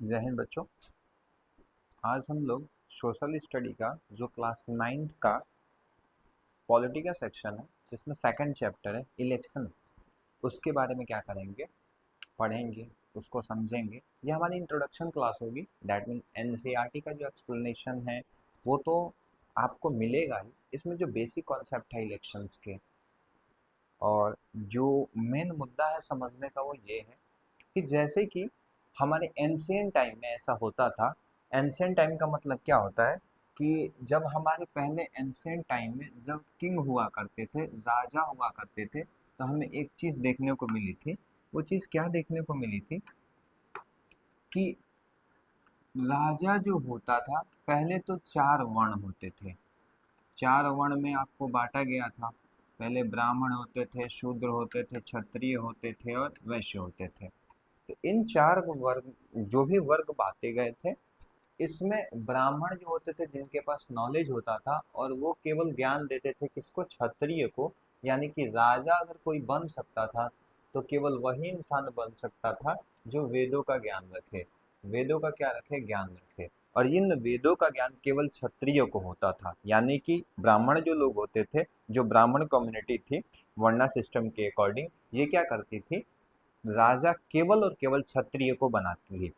जय हिंद बच्चों। आज हम लोग सोशल स्टडी का जो क्लास 9th का पॉलिटी का सेक्शन है, जिसमें सेकंड चैप्टर है इलेक्शन, उसके बारे में क्या करेंगे, पढ़ेंगे, उसको समझेंगे। ये हमारी इंट्रोडक्शन क्लास होगी। दैट मीन एनसीईआरटी का जो एक्सप्लेनेशन है वो तो आपको मिलेगा ही। इसमें जो बेसिक कॉन्सेप्ट है इलेक्शंस के और जो मेन मुद्दा है समझने का वो ये है कि जैसे कि हमारे एंशियंट टाइम में ऐसा होता था। एंशियंट टाइम का मतलब क्या होता है कि जब हमारे पहले एंशियंट टाइम में जब किंग हुआ करते थे, राजा हुआ करते थे, तो हमें एक चीज़ देखने को मिली थी। वो चीज़ क्या देखने को मिली थी कि राजा जो होता था पहले तो चार वर्ण होते थे। चार वर्ण में आपको बांटा गया था। पहले ब्राह्मण होते थे, शूद्र होते थे, क्षत्रिय होते थे और वैश्य होते थे। तो इन चार वर्ग, जो भी वर्ग बांटे गए थे, इसमें ब्राह्मण जो होते थे जिनके पास नॉलेज होता था और वो केवल ज्ञान देते थे किसको, क्षत्रिय को। यानी कि राजा अगर कोई बन सकता था तो केवल वही इंसान बन सकता था जो वेदों का ज्ञान रखे। वेदों का क्या रखे, ज्ञान रखे। और इन वेदों का ज्ञान केवल क्षत्रिय को होता था। यानी कि ब्राह्मण जो लोग होते थे, जो ब्राह्मण कम्युनिटी थी वर्णा सिस्टम के अकॉर्डिंग, ये क्या करती थी, राजा केवल और केवल क्षत्रिय को बनाती है।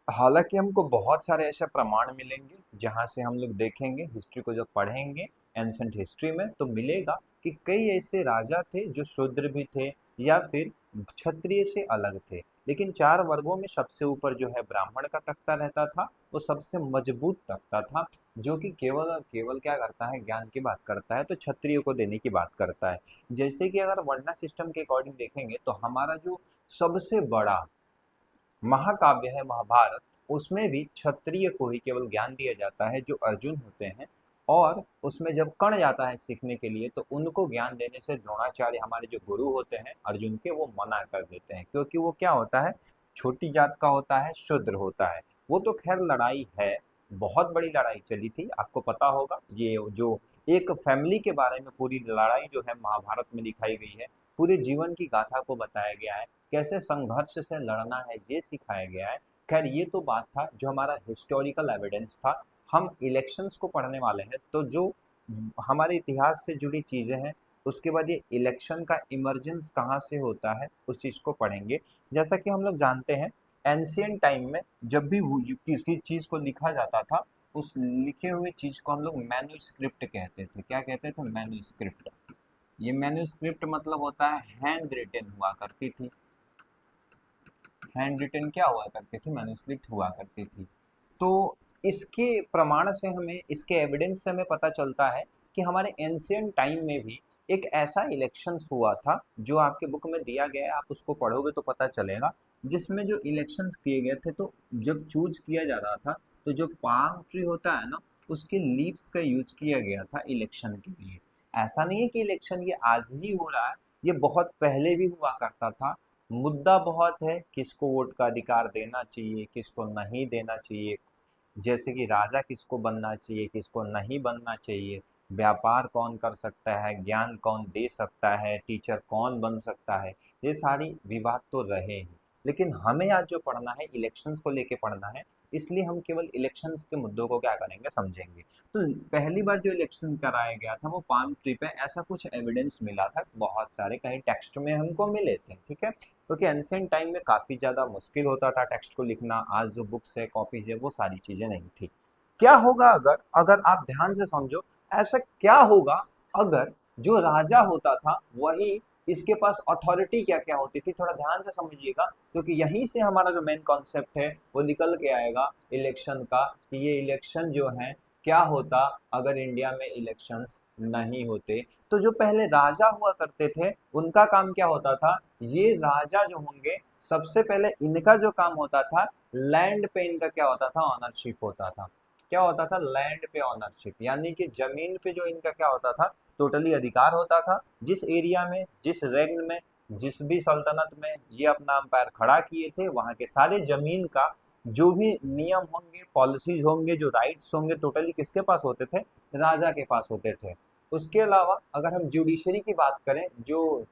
हालांकि हमको बहुत सारे ऐसे प्रमाण मिलेंगे जहां से हम लोग देखेंगे, हिस्ट्री को जब पढ़ेंगे एंशंट हिस्ट्री में, तो मिलेगा कि कई ऐसे राजा थे जो शूद्र भी थे या फिर क्षत्रिय से अलग थे। लेकिन चार वर्गों में सबसे ऊपर जो है ब्राह्मण का तख्ता रहता था। वो सबसे मजबूत तख्ता था, जो कि केवल और केवल क्या करता है, ज्ञान की बात करता है, तो क्षत्रिय को देने की बात करता है। जैसे कि अगर वर्णा सिस्टम के अकॉर्डिंग देखेंगे तो हमारा जो सबसे बड़ा महाकाव्य है महाभारत, उसमें भी क्षत्रिय को ही केवल ज्ञान दिया जाता है, जो अर्जुन होते हैं। और उसमें जब कर्ण जाता है सीखने के लिए तो उनको ज्ञान देने से द्रोणाचार्य हमारे जो गुरु होते हैं अर्जुन के, वो मना कर देते हैं, क्योंकि वो क्या होता है, छोटी जात का होता है, शूद्र होता है। वो तो खैर लड़ाई है, बहुत बड़ी लड़ाई चली थी, आपको पता होगा। ये जो एक फैमिली के बारे में पूरी लड़ाई जो है महाभारत में दिखाई गई है, पूरे जीवन की गाथा को बताया गया है, कैसे संघर्ष से लड़ना है ये सिखाया गया है। खैर ये तो बात था जो हमारा हिस्टोरिकल एविडेंस था। हम इलेक्शंस को पढ़ने वाले हैं तो जो हमारे इतिहास से जुड़ी चीजें हैं, उसके बाद ये इलेक्शन का इमरजेंस कहाँ से होता है उस चीज को पढ़ेंगे। जैसा कि हम लोग जानते हैं, एंशियंट टाइम में जब भी किसी चीज को लिखा जाता था, उस लिखे हुए चीज को हम लोग मैन्युस्क्रिप्ट कहते थे। क्या कहते थे, मैन्युस्क्रिप्ट। ये मैन्युस्क्रिप्ट मतलब होता है हैंड रिटन हुआ करती थी। हैंड रिटन क्या हुआ करती थी, मैन्युस्क्रिप्ट हुआ करती थी। तो इसके प्रमाण से हमें, इसके एविडेंस से हमें पता चलता है कि हमारे एंशियंट टाइम में भी एक ऐसा इलेक्शंस हुआ था जो आपके बुक में दिया गया है, आप उसको पढ़ोगे तो पता चलेगा। जिसमें जो इलेक्शंस किए गए थे, तो जब चूज किया जा रहा था तो जो पाम ट्री होता है ना, उसके लीव्स का यूज किया गया था इलेक्शन के लिए। ऐसा नहीं है कि इलेक्शन ये आज ही हो रहा है, ये बहुत पहले भी हुआ करता था। मुद्दा बहुत है, किसको वोट का अधिकार देना चाहिए, किसको नहीं देना चाहिए। जैसे कि राजा किसको बनना चाहिए, किसको नहीं बनना चाहिए, व्यापार कौन कर सकता है, ज्ञान कौन दे सकता है, टीचर कौन बन सकता है। ये सारी विवाद तो रहे ही, लेकिन हमें आज जो पढ़ना है इलेक्शंस को लेके पढ़ना है। इसलिए हम केवल इलेक्शंस के मुद्दों को क्या करेंगे, समझेंगे। तो पहली बार जो इलेक्शन कराया गया था वो पाम ट्री पे, ऐसा कुछ एविडेंस मिला था, बहुत सारे कहीं टेक्स्ट में हमको मिले थे, ठीक है। क्योंकि एंशियंट टाइम में काफ़ी ज़्यादा मुश्किल होता था टेक्स्ट को लिखना। आज जो बुक्स है, कॉपीज है, वो सारी चीज़ें नहीं थी। क्या होगा अगर, आप ध्यान से समझो, ऐसा क्या होगा अगर जो राजा होता था वही, इसके पास अथॉरिटी क्या क्या होती थी, थोड़ा ध्यान से समझिएगा, क्योंकि यहीं से हमारा जो मेन कॉन्सेप्ट है वो निकल के आएगा इलेक्शन का, कि ये इलेक्शन जो है क्या होता अगर इंडिया में इलेक्शंस नहीं होते। तो जो पहले राजा हुआ करते थे उनका काम क्या होता था, ये राजा जो होंगे सबसे पहले इनका जो काम होता था, लैंड पे इनका क्या होता था, ऑनरशिप होता था। क्या होता था, लैंड पे ऑनरशिप, यानी कि जमीन पे जो इनका क्या होता था, टोटली अधिकार होता था। जिस एरिया में, जिस रेगन में, जिस भी सल्तनत में ये अपना अंपायर खड़ा किए थे, वहां के सारे जमीन का जो भी नियम होंगे, पॉलिसीज होंगे, जो राइट्स होंगे, टोटली किसके पास होते थे, राजा के पास होते थे। उसके अलावा अगर हम जुडिशरी की बात करें, जो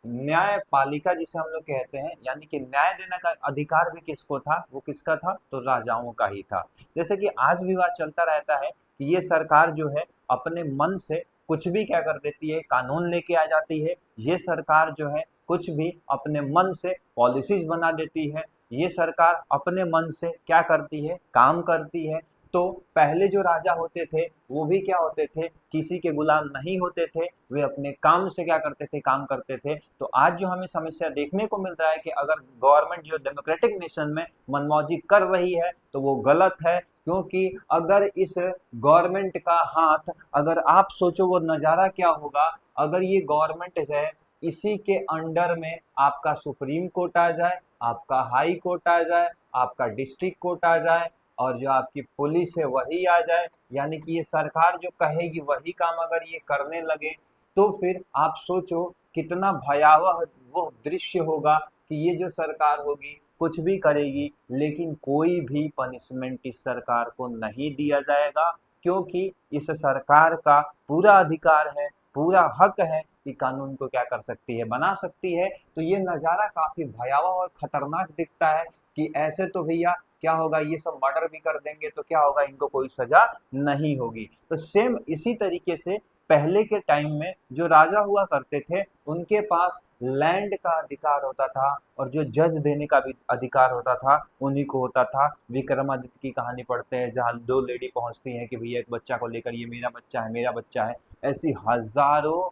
न्यायपालिका जिसे हम लोग कहते हैं, यानी कि न्याय देने का अधिकार भी किसको था, वो किसका था, तो राजाओं का ही था। जैसे कि आज विवाद चलता रहता है कि ये सरकार जो है अपने मन से कुछ भी क्या कर देती है, कानून लेके आ जाती है। ये सरकार जो है कुछ भी अपने मन से पॉलिसीज बना देती है। ये सरकार अपने मन से क्या करती है, काम करती है। तो पहले जो राजा होते थे वो भी क्या होते थे, किसी के गुलाम नहीं होते थे, वे अपने काम से क्या करते थे, काम करते थे। तो आज जो हमें समस्या देखने को मिल रहा है कि अगर गवर्नमेंट जो डेमोक्रेटिक नेशन में मनमौजी कर रही है तो वो गलत है, क्योंकि अगर इस गवर्नमेंट का हाथ, अगर आप सोचो वो नज़ारा क्या होगा अगर ये गवर्नमेंट है इसी के अंडर में आपका सुप्रीम कोर्ट आ जाए, आपका हाई कोर्ट आ जाए, आपका डिस्ट्रिक्ट कोर्ट आ जाए, और जो आपकी पुलिस है वही आ जाए, यानी कि ये सरकार जो कहेगी वही काम अगर ये करने लगे, तो फिर आप सोचो कितना भयावह वो दृश्य होगा कि ये जो सरकार होगी कुछ भी करेगी लेकिन कोई भी पनिशमेंट इस सरकार को नहीं दिया जाएगा, क्योंकि इस सरकार का पूरा अधिकार है, पूरा हक है कि कानून को क्या कर सकती है, बना सकती है। तो ये नज़ारा काफी भयावह और खतरनाक दिखता है कि ऐसे तो भैया क्या होगा, ये सब मर्डर भी कर देंगे तो क्या होगा, इनको कोई सजा नहीं होगी। तो सेम इसी तरीके से पहले के टाइम में जो राजा हुआ करते थे उनके पास लैंड का अधिकार होता था और जो जज देने का भी अधिकार होता था उन्हीं को होता था। विक्रमादित्य की कहानी पढ़ते हैं जहाँ दो लेडी पहुंचती हैं कि भैया एक बच्चा को लेकर, ये मेरा बच्चा है, मेरा बच्चा है। ऐसी हजारों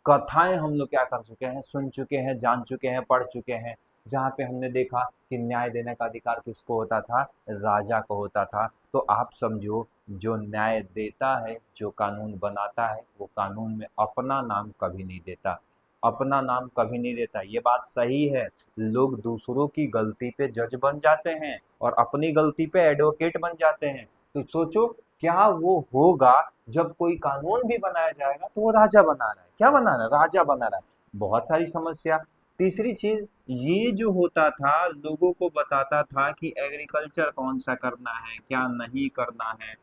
कथाएं हम लोग क्या कर चुके हैं, सुन चुके हैं, जान चुके हैं, पढ़ चुके हैं, जहाँ पे हमने देखा कि न्याय देने का अधिकार किसको होता था, राजा को होता था। तो आप समझो जो न्याय देता है, जो कानून बनाता है, वो कानून में अपना नाम कभी नहीं देता, अपना नाम कभी नहीं देता। ये बात सही है, लोग दूसरों की गलती पे जज बन जाते हैं और अपनी गलती पे एडवोकेट बन जाते हैं। तो सोचो क्या वो होगा जब कोई कानून भी बनाया जाएगा तो वो राजा बना रहा है, क्या बना रहा है, राजा बना रहा है। बहुत सारी समस्या। तीसरी चीज, ये जो होता था लोगों को बताता था कि एग्रीकल्चर कौन सा करना है, क्या नहीं करना है,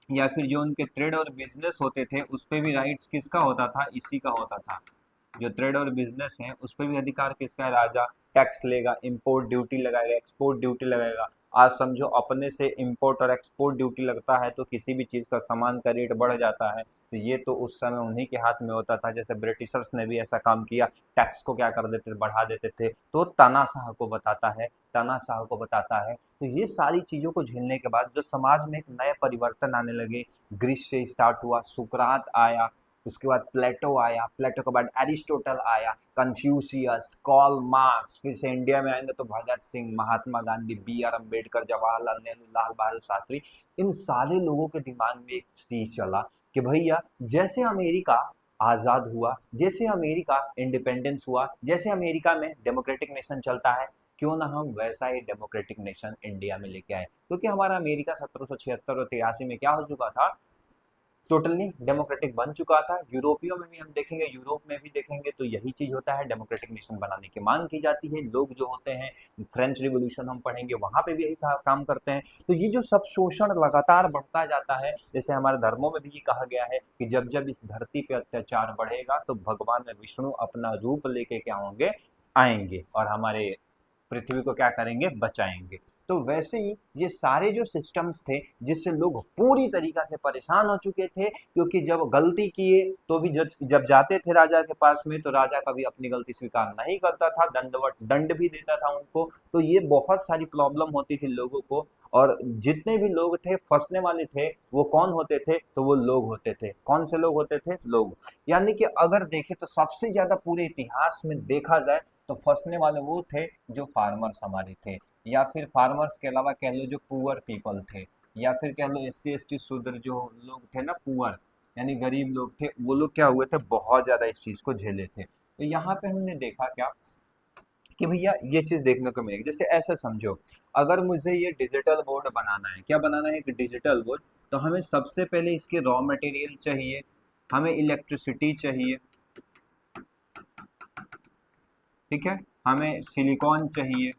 या फिर जो उनके ट्रेड और बिजनेस होते थे उस पे भी राइट्स किसका होता था, इसी का होता था। जो ट्रेड और बिजनेस है उस पर भी अधिकार किसका है, राजा। टैक्स लेगा, इंपोर्ट ड्यूटी लगाएगा, एक्सपोर्ट ड्यूटी लगाएगा। आज समझो अपने से इंपोर्ट और एक्सपोर्ट ड्यूटी लगता है तो किसी भी चीज का सामान का रेट बढ़ जाता है, तो ये तो उस समय उन्हीं के हाथ में होता था। जैसे ब्रिटिशर्स ने भी ऐसा काम किया, टैक्स को क्या कर देते थे, बढ़ा देते थे। तो तानाशाह को बताता है, तानाशाह को बताता है। तो ये सारी चीजों को झेलने के बाद जो समाज में एक नए परिवर्तन आने लगे, ग्रीस से स्टार्ट हुआ, सुकरात आया, उसके बाद प्लेटो आया, प्लेटो के बाद एरिस्टोटल आया, कन्फ्यूशियस, कार्ल मार्क्स, फिर से इंडिया में आएंगे तो भगत सिंह, महात्मा गांधी, बी आर अम्बेडकर, जवाहरलाल नेहरू, लाल बहादुर शास्त्री। इन सारे लोगों के दिमाग में एक चीज चला कि भैया जैसे अमेरिका आजाद हुआ, जैसे अमेरिका इंडिपेंडेंस हुआ, जैसे अमेरिका में डेमोक्रेटिक नेशन चलता है, क्यों ना हम वैसा ही डेमोक्रेटिक नेशन इंडिया में लेके आए। क्योंकि हमारा अमेरिका 1776 और 83 में क्या हो चुका था, टोटली डेमोक्रेटिक बन चुका था। यूरोपियों में भी हम देखेंगे, यूरोप में भी देखेंगे तो यही चीज होता है, डेमोक्रेटिक नेशन बनाने की मांग की जाती है। लोग जो होते हैं, फ्रेंच रिवॉल्यूशन हम पढ़ेंगे वहां पे भी यही काम करते हैं। तो ये जो सब शोषण लगातार बढ़ता जाता है, जैसे हमारे धर्मों में भी ये कहा गया है कि जब जब इस धरती पे अत्याचार बढ़ेगा तो भगवान विष्णु अपना रूप लेके क्या होंगे, आएंगे और हमारे पृथ्वी को क्या करेंगे, बचाएंगे। तो वैसे ही ये सारे जो सिस्टम्स थे जिससे लोग पूरी तरीका से परेशान हो चुके थे, क्योंकि जब गलती किए तो भी जब जाते थे राजा के पास में तो राजा कभी अपनी गलती स्वीकार नहीं करता था, दंड भी देता था उनको। तो ये बहुत सारी प्रॉब्लम होती थी लोगों को। और जितने भी लोग थे फंसने वाले थे वो कौन होते थे, तो वो लोग होते थे। कौन से लोग होते थे, लोग। यानी कि अगर देखें तो सबसे ज्यादा पूरे इतिहास में देखा जाए तो फंसने वाले वो थे जो फार्मर्स हमारे थे, या फिर फार्मर्स के अलावा कह लो जो पुअर पीपल थे, या फिर कह लो एस सी एस टी शूद्र जो लोग थे ना, पुअर यानी गरीब लोग थे, वो लोग क्या हुए थे, बहुत ज्यादा इस चीज को झेले थे। तो यहाँ पे हमने देखा क्या कि भैया ये चीज देखने को मिलेगी। जैसे ऐसा समझो, अगर मुझे ये डिजिटल बोर्ड बनाना है, क्या बनाना है, एक डिजिटल बोर्ड, तो हमें सबसे पहले इसके रॉ मटेरियल चाहिए, हमें इलेक्ट्रिसिटी चाहिए, ठीक है, हमें सिलिकॉन चाहिए,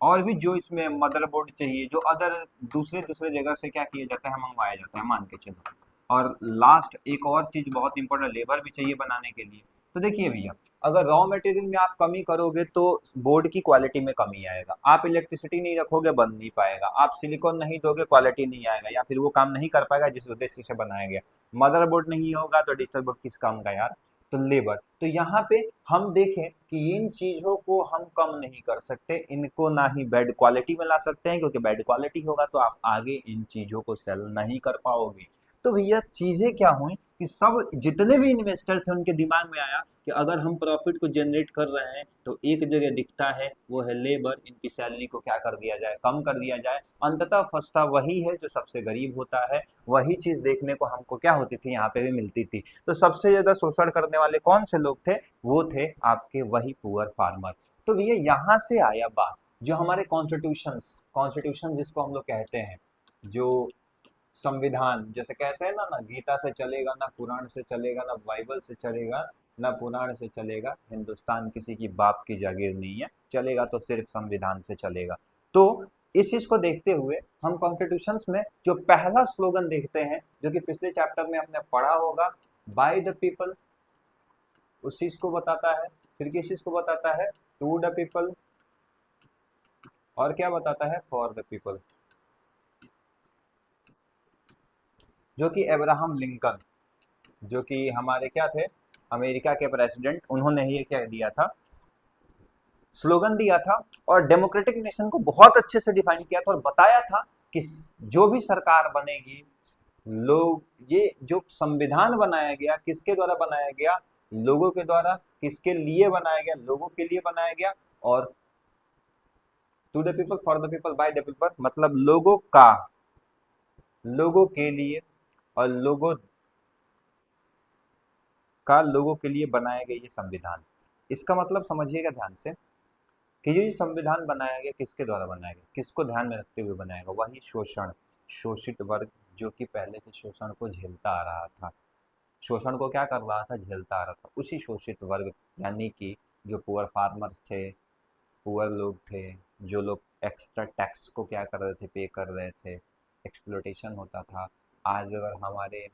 और भी जो इसमें मदरबोर्ड चाहिए, जो अदर दूसरे दूसरे जगह से क्या किया जाता है, मंगवाया जाता है, मान के चलो। और लास्ट एक और चीज बहुत इंपॉर्टेंट, लेबर भी चाहिए बनाने के लिए। तो देखिए भैया, अगर रॉ मटेरियल में आप कमी करोगे तो बोर्ड की क्वालिटी में कमी आएगा। आप इलेक्ट्रिसिटी नहीं रखोगे, बन नहीं पाएगा। आप सिलिकॉन नहीं दोगे, क्वालिटी नहीं आएगा, या फिर वो काम नहीं कर पाएगा जिस उद्देश्य से बनाया गया। मदरबोर्ड नहीं होगा तो डिजिटल बोर्ड किस काम का यार। तो लेबर, तो यहाँ पे हम देखें कि इन चीजों को हम कम नहीं कर सकते, इनको ना ही बैड क्वालिटी में ला सकते हैं, क्योंकि बैड क्वालिटी होगा तो आप आगे इन चीजों को सेल नहीं कर पाओगे। तो भैया चीजें क्या हुई कि सब जितने भी इन्वेस्टर थे उनके दिमाग में आया कि अगर हम प्रॉफिट को जनरेट कर रहे हैं तो एक जगह दिखता है, वो है लेबर। इनकी सैलरी को क्या कर दिया जाए, कम कर दिया जाए। अंततः फंसता वही है जो सबसे गरीब होता है। वही चीज देखने को हमको क्या होती थी, यहाँ पे भी मिलती थी। तो सबसे ज्यादा शोषण करने वाले कौन से लोग थे, वो थे आपके वही पुअर फार्मर। तो भैया यहाँ से आया बात, जो हमारे कॉन्स्टिट्यूशन जिसको हम लोग कहते हैं, जो संविधान जैसे कहते हैं ना, ना गीता से चलेगा, ना कुरान से चलेगा, ना बाइबल से चलेगा, ना पुराण से चलेगा। हिंदुस्तान किसी की बाप की जागीर नहीं है, चलेगा तो सिर्फ संविधान से चलेगा। तो इस चीज को देखते हुए हम कॉन्स्टिट्यूशन में जो पहला स्लोगन देखते हैं, जो कि पिछले चैप्टर में आपने पढ़ा होगा, बाय द पीपल, उस चीज को बताता है। फिर किस चीज को बताता है, टू द पीपल, और क्या बताता है, फॉर द पीपल। जो कि अब्राहम लिंकन, जो कि हमारे क्या थे, अमेरिका के प्रेसिडेंट, उन्होंने ये क्या दिया था, स्लोगन दिया था। और डेमोक्रेटिक नेशन को बहुत अच्छे से डिफाइन किया था और बताया था कि जो भी सरकार बनेगी, लोग, ये जो संविधान बनाया गया किसके द्वारा बनाया गया, लोगों के द्वारा। किसके लिए बनाया गया, लोगों के लिए बनाया गया। और to the people, for the people, by the people, मतलब लोगों का, लोगों के लिए, और लोगों का लोगों के लिए बनाया गया ये संविधान। इसका मतलब समझिएगा ध्यान से कि ये संविधान बनाया गया किसके द्वारा बनाया गया, किसको ध्यान में रखते हुए बनाया गया, वही शोषित वर्ग, जो कि पहले से शोषण को झेलता आ रहा था। शोषण को क्या कर रहा था, झेलता आ रहा था। उसी शोषित वर्ग, यानी कि जो पुअर फार्मर्स थे, पुअर लोग थे, जो लोग एक्स्ट्रा टैक्स को क्या कर रहे थे, पे कर रहे थे, एक्सप्लोटेशन होता था। आज अगर हमारे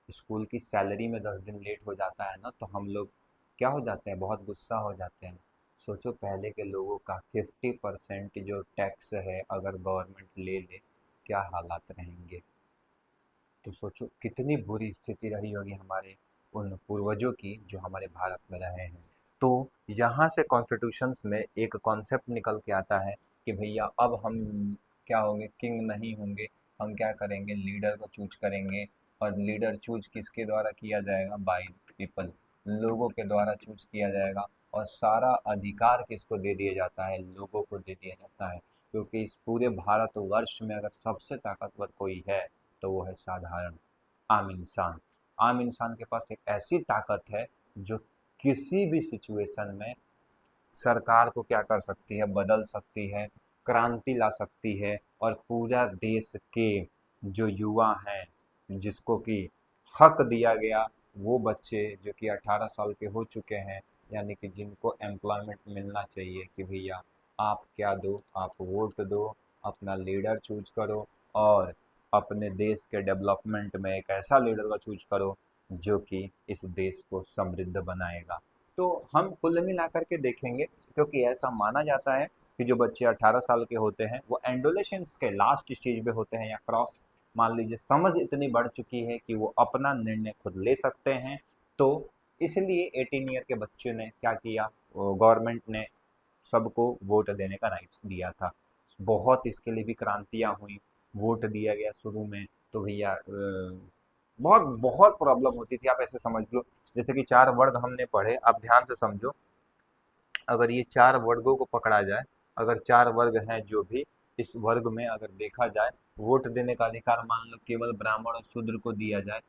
स्कूल की सैलरी में 10 दिन लेट हो जाता है ना, तो हम लोग क्या हो जाते हैं, बहुत गुस्सा हो जाते हैं। सोचो पहले के लोगों का 50% जो टैक्स है अगर गवर्नमेंट ले ले, क्या हालात रहेंगे। तो सोचो कितनी बुरी स्थिति रही होगी हमारे उन पूर्वजों की जो हमारे भारत में रहे हैं। तो यहाँ से कॉन्स्टिट्यूशंस में एक कॉन्सेप्ट निकल के आता है कि भैया अब हम क्या होंगे, किंग नहीं होंगे, हम क्या करेंगे, लीडर को चूज करेंगे। और लीडर चूज किसके द्वारा किया जाएगा, बाय पीपल, लोगों के द्वारा चूज किया जाएगा। और सारा अधिकार किसको दे दिया जाता है, लोगों को दे दिया जाता है। क्योंकि इस पूरे भारतवर्ष में अगर सबसे ताकतवर कोई है तो वो है साधारण आम इंसान। आम इंसान के पास एक ऐसी ताकत है जो किसी भी सिचुएशन में सरकार को क्या कर सकती है, बदल सकती है, क्रांति ला सकती है। और पूरा देश के जो युवा हैं, जिसको कि हक दिया गया, वो बच्चे जो कि 18 साल के हो चुके हैं, यानी कि जिनको एम्प्लॉयमेंट मिलना चाहिए, कि भैया आप क्या दो, आप वोट दो, अपना लीडर चूज करो, और अपने देश के डेवलपमेंट में एक ऐसा लीडर का चूज करो जो कि इस देश को समृद्ध बनाएगा। तो हम कुल मिला करके देखेंगे, क्योंकि ऐसा माना जाता है कि जो बच्चे 18 साल के होते हैं वो एंडोलेशंस के लास्ट स्टेज पे होते हैं, या क्रॉस, मान लीजिए समझ इतनी बढ़ चुकी है कि वो अपना निर्णय खुद ले सकते हैं। तो इसलिए 18 ईयर के बच्चे ने क्या किया, गवर्नमेंट ने सबको वोट देने का राइट्स दिया था। बहुत इसके लिए भी क्रांतियां हुई, वोट दिया गया शुरू में। तो भैया बहुत बहुत प्रॉब्लम होती थी, आप ऐसे समझ लो। जैसे कि 4 वर्ग हमने पढ़े, आप ध्यान से समझो। अगर ये 4 वर्गों को पकड़ा जाए, अगर 4 वर्ग हैं जो भी, इस वर्ग में अगर देखा जाए, वोट देने का अधिकार मान लो केवल ब्राह्मण और शूद्र को दिया जाए,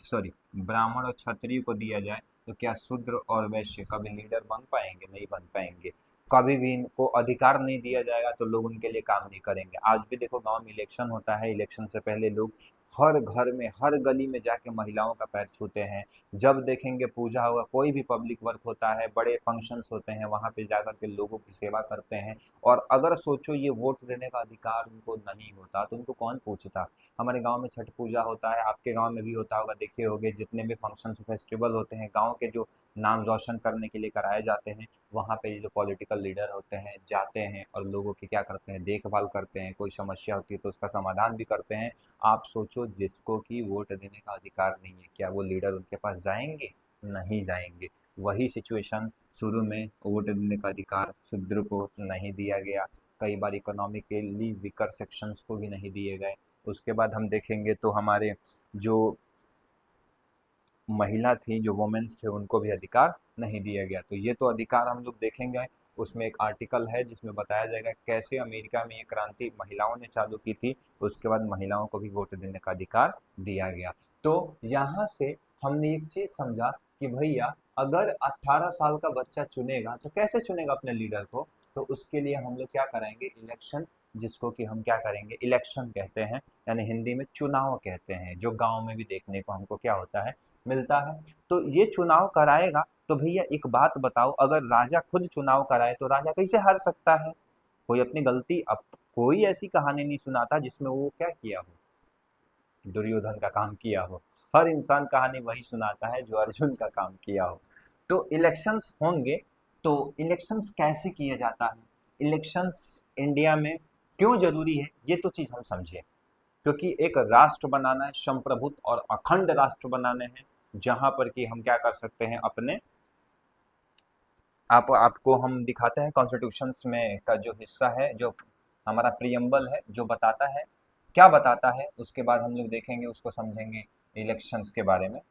सॉरी, ब्राह्मण और क्षत्रिय को दिया जाए, तो क्या शूद्र और वैश्य कभी लीडर बन पाएंगे, नहीं बन पाएंगे। कभी भी इनको अधिकार नहीं दिया जाएगा तो लोग उनके लिए काम नहीं करेंगे। आज भी देखो गांव में इलेक्शन होता है, इलेक्शन से पहले लोग हर घर में हर गली में जाके महिलाओं का पैर छूते हैं। जब देखेंगे पूजा होगा, कोई भी पब्लिक वर्क होता है, बड़े फंक्शंस होते हैं, वहां पे जाकर के लोगों की सेवा करते हैं। और अगर सोचो ये वोट देने का अधिकार उनको नहीं होता तो उनको कौन पूछता। हमारे गांव में छठ पूजा होता है, आपके गांव में भी होता होगा, देखे होगे जितने भी फंक्शंस फेस्टिवल होते हैं गांव के जो नाम रोशन करने के लिए कराए जाते हैं, वहाँ पे जो पॉलिटिकल लीडर होते हैं जाते हैं और लोगों की क्या करते हैं, देखभाल करते हैं। कोई समस्या होती है तो उसका समाधान भी करते हैं। आप सोचो जिसको कि वोट देने का अधिकार नहीं है, क्या वो लीडर उनके पास जाएंगे? नहीं जाएंगे। वही सिचुएशन, शुरू में वोट देने का अधिकार शूद्र को नहीं दिया गया, कई बार इकोनॉमिकली वीकर सेक्शंस को भी नहीं दिए गए। उसके बाद हम देखेंगे तो हमारे जो महिला थी, जो वुमेन्स थे, उनको भी अधिकार नहीं दिया गया। तो ये तो अधिकार हम लोग देखेंगे। उसमें एक आर्टिकल है जिसमें बताया जाएगा कैसे अमेरिका में ये क्रांति महिलाओं ने चालू की थी, उसके बाद महिलाओं को भी वोट देने का अधिकार दिया गया। तो यहाँ से हमने एक चीज समझा कि भैया अगर 18 साल का बच्चा चुनेगा तो कैसे चुनेगा अपने लीडर को? तो उसके लिए हम लोग क्या कराएंगे, इलेक्शन, जिसको कि हम क्या करेंगे, इलेक्शन कहते हैं, यानी हिंदी में चुनाव कहते हैं, जो गांव में भी देखने को हमको क्या होता है, मिलता है। तो ये चुनाव कराएगा। तो भैया एक बात बताओ, अगर राजा खुद चुनाव कराए तो राजा कैसे हार सकता है? कोई अपनी गलती, अब कोई ऐसी कहानी नहीं सुनाता जिसमें वो क्या किया हो, दुर्योधन का काम किया हो। हर इंसान कहानी वही सुनाता है जो अर्जुन का काम किया हो। तो इलेक्शंस होंगे। तो इलेक्शंस कैसे किया जाता है, इलेक्शंस इंडिया में क्यों जरूरी है, ये तो चीज हम समझे। क्योंकि एक राष्ट्र बनाना है, संप्रभुत्व और अखंड राष्ट्र बनाने हैं, जहां पर कि हम क्या कर सकते हैं अपने आपको हम दिखाते हैं कॉन्स्टिट्यूशंस में का जो हिस्सा है, जो हमारा प्रियम्बल है, जो बताता है क्या बताता है, उसके बाद हम लोग देखेंगे, उसको समझेंगे इलेक्शंस के बारे में।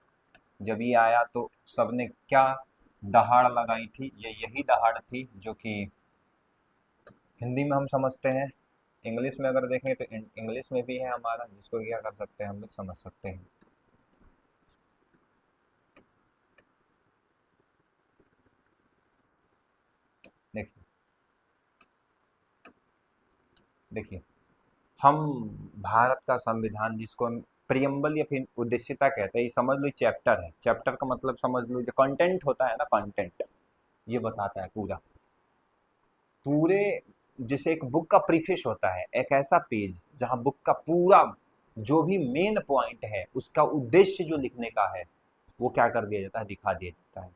जब ये आया तो सबने क्या दहाड़ लगाई थी, ये यही दहाड़ थी जो कि हिंदी में हम समझते हैं। इंग्लिश में अगर देखें तो इंग्लिश में भी है हमारा, जिसको क्या कर सकते हैं हम लोग समझ सकते हैं। देखिए, देखिए, हम भारत का संविधान, जिसको हम प्रियम्बल या फिर उद्देश्यता कहते हैं, ये समझ लो चैप्टर है। चैप्टर का मतलब समझ लो जो कंटेंट होता है ना, कंटेंट ये बताता है पूरा, पूरे, जैसे एक बुक का प्रीफेस होता है, एक ऐसा पेज जहां बुक का पूरा जो भी मेन पॉइंट है, उसका उद्देश्य जो लिखने का है, वो क्या कर दिया जाता है, दिखा दिया जाता है।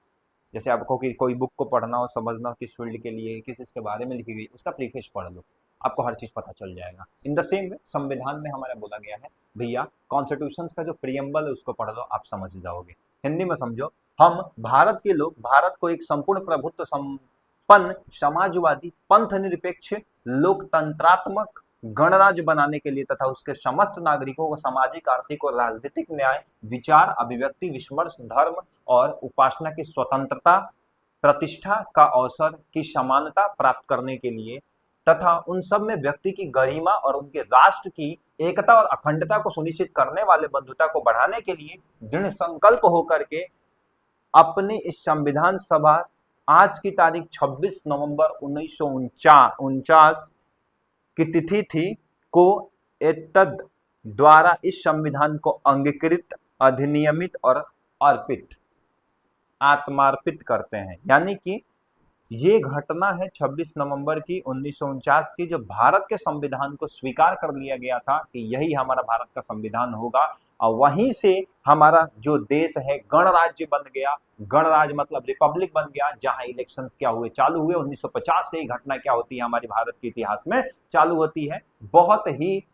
जैसे आपको कि कोई बुक को पढ़ना हो, समझना हो किस फील्ड के लिए, किस इसके बारे में लिखी गई, उसका प्रीफेस पढ़ लो, आपको हर चीज पता चल जाएगा। इन द सेम वे संविधान में हमारा बोला गया है, भैया कॉन्स्टिट्यूशन का जो प्रियम्बल है उसको पढ़ लो, आप समझ जाओगे। हिंदी में समझो, हम भारत के लोग भारत को एक संपूर्ण प्रभुत्व संपन्न समाजवादी पंथ निरपेक्ष लोकतंत्रात्मक गणराज्य बनाने के लिए तथा उसके समस्त नागरिकों को सामाजिक, आर्थिक और राजनीतिक न्याय, विचार, अभिव्यक्ति, विस्मर्श, धर्म और उपासना की स्वतंत्रता, प्रतिष्ठा का अवसर की समानता प्राप्त करने के लिए तथा उन सब में व्यक्ति की गरिमा और उनके राष्ट्र की एकता और अखंडता को सुनिश्चित करने वाले बंधुता को बढ़ाने के लिए दृढ़ संकल्प होकर के अपने इस संविधान सभा आज की तारीख 26 नवंबर 1949 की तिथि थी को एतद द्वारा इस संविधान को अंगीकृत, अधिनियमित और अर्पित, आत्मार्पित करते हैं। यानी कि ये घटना है 26 नवंबर की 1949 की, जब भारत के संविधान को स्वीकार कर लिया गया था कि यही हमारा भारत का संविधान होगा। और वहीं से हमारा जो देश है गणराज्य बन गया। गणराज्य मतलब रिपब्लिक बन गया, जहां इलेक्शंस क्या हुए, चालू हुए। 1950 से ही घटना क्या होती है हमारे भारत के इतिहास में चालू होती है। बहुत ही